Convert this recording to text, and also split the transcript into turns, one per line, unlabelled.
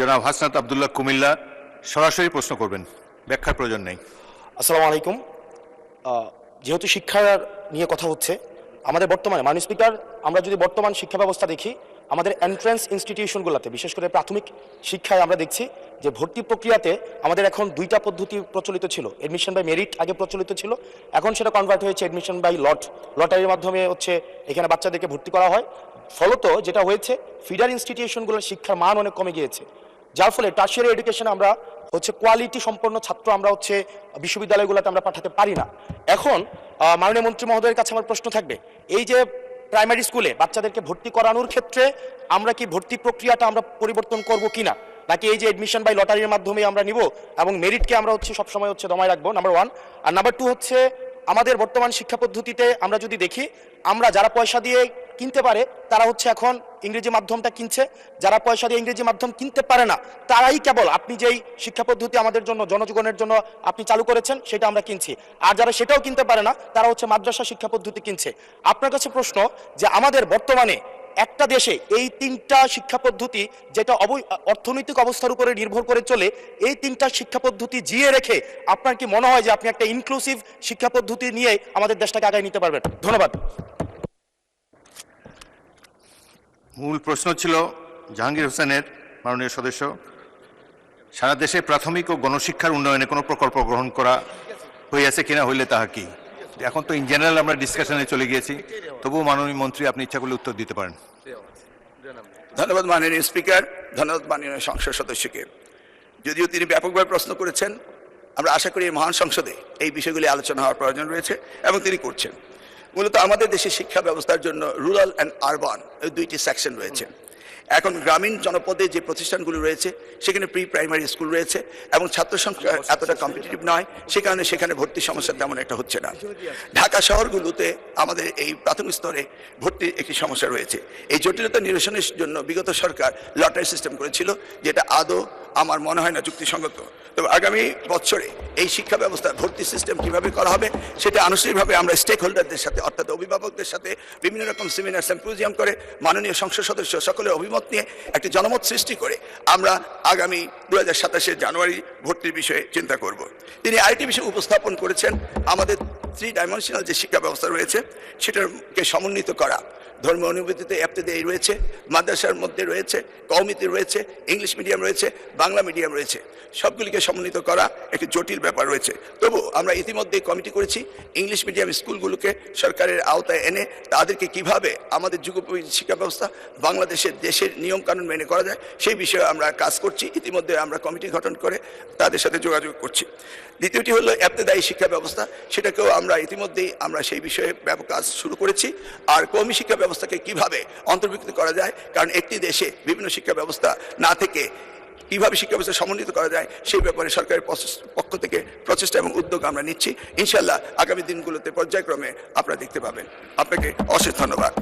জনাব হাসনাত আব্দুল্লাহ কুমিল্লা সরাসরি প্রশ্ন করবেন, ব্যাখ্যার প্রয়োজন নেই।
আসসালামু আলাইকুম। যেহেতু শিক্ষার নিয়ে কথা হচ্ছে, আমাদের বর্তমানে মাননীয় স্পিকার, আমরা যদি বর্তমান শিক্ষা ব্যবস্থা দেখি, আমাদের এন্ট্রান্স ইনস্টিটিউশনগুলোতে বিশেষ করে প্রাথমিক শিক্ষায় আমরা দেখছি যে ভর্তি প্রক্রিয়াতে আমাদের এখন দুইটা পদ্ধতি প্রচলিত ছিল। এডমিশন বাই মেরিট আগে প্রচলিত ছিল, এখন সেটা কনভার্ট হয়েছে এডমিশন বাই লটারির মাধ্যমে হচ্ছে এখানে বাচ্চাদেরকে ভর্তি করা হয়। ফলত যেটা হয়েছে, ফিডার ইনস্টিটিউশনগুলোর শিক্ষার মান অনেক কমে গিয়েছে, যার ফলে টার্সিয়ারি এডুকেশনে আমরা হচ্ছে কোয়ালিটি সম্পন্ন ছাত্র আমরা হচ্ছে বিশ্ববিদ্যালয়গুলোতে আমরা পাঠাতে পারি না। এখন মাননীয় মন্ত্রী মহোদয়ের কাছে আমার প্রশ্ন থাকবে, এই যে প্রাইমারি স্কুলে বাচ্চাদেরকে ভর্তি করানোর ক্ষেত্রে আমরা কি ভর্তি প্রক্রিয়াটা আমরা পরিবর্তন করব কিনা, নাকি এই যে এডমিশন বাই লটারির মাধ্যমে আমরা নিব এবং মেরিটকে আমরা হচ্ছে সবসময় হচ্ছে দমায় রাখবো, নাম্বার ওয়ান। আর নাম্বার টু হচ্ছে, আমাদের বর্তমান শিক্ষা পদ্ধতিতে আমরা যদি দেখি, আমরা যারা পয়সা দিয়ে কিনতে পারে তারা হচ্ছে এখন ইংরেজি মাধ্যমটা কিনছে, যারা পয়সা দিয়ে ইংরেজি মাধ্যম কিনতে পারে না তারাই কেবল আপনি যেই শিক্ষা পদ্ধতি আমাদের জন্য জনজীবনের জন্য আপনি চালু করেছেন সেটা আমরা কিনছি, আর যারা সেটাও কিনতে পারে না তারা হচ্ছে মাদ্রাসা শিক্ষা পদ্ধতি কিনছে। আপনার কাছে প্রশ্ন যে আমাদের বর্তমানে একটা দেশে এই তিনটা শিক্ষা পদ্ধতি, যেটা অর্থনৈতিক অবস্থার উপরে নির্ভর করে চলে, এই তিনটা শিক্ষা পদ্ধতি জিয়ে রেখে আপনার কি মনে হয় যে আপনি একটা ইনক্লুসিভ শিক্ষা পদ্ধতি নিয়ে আমাদের দেশটাকে আগায় নিতে পারবেন? ধন্যবাদ।
মূল প্রশ্ন ছিল জাহাঙ্গীর হোসেনের, মাননীয় সদস্য, সারা দেশে প্রাথমিক ও গণশিক্ষার উন্নয়নে কোনো প্রকল্প গ্রহণ করা হইয়াছে কিনা, হইলে তাহা কি? এখন তো ইন জেনারেল আমরা ডিসকাশনে চলে গিয়েছি, তবুও মাননীয় মন্ত্রী আপনি ইচ্ছা করলে উত্তর দিতে পারেন।
ধন্যবাদ মাননীয় স্পিকার, ধন্যবাদ মাননীয় সংসদ সদস্যকে। যদিও তিনি ব্যাপকভাবে প্রশ্ন করেছেন, আমরা আশা করি মহান সংসদে এই বিষয়গুলি আলোচনা হওয়ার প্রয়োজন রয়েছে এবং তিনি করছেন। মূলত আমাদের দেশে শিক্ষা ব্যবস্থার জন্য রুরাল অ্যান্ড আরবান এই দুইটি সেকশন রয়েছে। এখন গ্রামীণ জনপদে যে প্রতিষ্ঠানগুলো রয়েছে সেখানে প্রি প্রাইমারি স্কুল রয়েছে এবং ছাত্র সংখ্যা এতটা কম্পিটিটিভ নয়, সে কারণে সেখানে ভর্তি সমস্যা তেমন একটা হচ্ছে না। ঢাকা শহরগুলোতে আমাদের এই প্রাথমিক স্তরে ভর্তির একটি সমস্যা রয়েছে। এই জটিলতা নিরসনের জন্য বিগত সরকার লটারি সিস্টেম করেছিল, যেটা আদৌ আমার মনে হয় না যুক্তিসঙ্গত। তবে আগামী বছরে এই শিক্ষা ব্যবস্থা ভর্তি সিস্টেম কিভাবে করা হবে সেটা আনুষ্ঠানিকভাবে আমরা স্টেক হোল্ডারদের সাথে, অর্থাৎ অভিভাবকদের সাথে বিভিন্ন রকম সেমিনার সিম্পোজিয়াম করে মাননীয় সংসদ সদস্য সকলের অভিমত নিয়ে একটি জনমত সৃষ্টি করে আমরা আগামী 2027 জানুয়ারি ভর্তির বিষয়ে চিন্তা করব। তিনি আরেকটি বিষয় উপস্থাপন করেছেন, আমাদের 3 ডাইমেনশনাল যে শিক্ষা ব্যবস্থা রয়েছে সেটাকে সমন্বিত করা। ধর্ম অনুভূতিতে এফতেদায়ী রয়েছে, মাদ্রাসার মধ্যে রয়েছে, কওমিতে রয়েছে, ইংলিশ মিডিয়াম রয়েছে, বাংলা মিডিয়াম রয়েছে, সবগুলিকে সমন্বিত করা একটি জটিল ব্যাপার রয়েছে। তবু আমরা ইতিমধ্যে কমিটি করেছি ইংলিশ মিডিয়াম স্কুলগুলোকে সরকারের আওতায় এনে তাদেরকে কিভাবে আমাদের যুগোপযোগী শিক্ষা ব্যবস্থা বাংলাদেশের দেশের নিয়মকানুন মেনে করা যায় সেই বিষয়ে আমরা কাজ করছি। ইতিমধ্যে আমরা কমিটি গঠন করে তাদের সাথে যোগাযোগ করছি। দ্বিতীয়টি হলো এফতেদায়ী শিক্ষা ব্যবস্থা, সেটাকেও আমরা ইতিমধ্যেই আমরা সেই বিষয়ে ব্যাপক কাজ শুরু করেছি। আর কওমি শিক্ষা ব্যবস্থাকে কিভাবে অন্তর্ভুক্ত করা যায়, কারণ একটি দেশে বিভিন্ন শিক্ষা ব্যবস্থা না থেকে কিভাবে শিক্ষা ব্যবস্থা সমন্বিত করা যায় সেই ব্যাপারে সরকারের পক্ষ থেকে প্রচেষ্টা এবং উদ্যোগ আমরা নিচ্ছি। ইনশাল্লাহ আগামী দিনগুলোতে পর্যায়ক্রমে আপনারা দেখতে পাবেন। আপনাকে অশেষ ধন্যবাদ।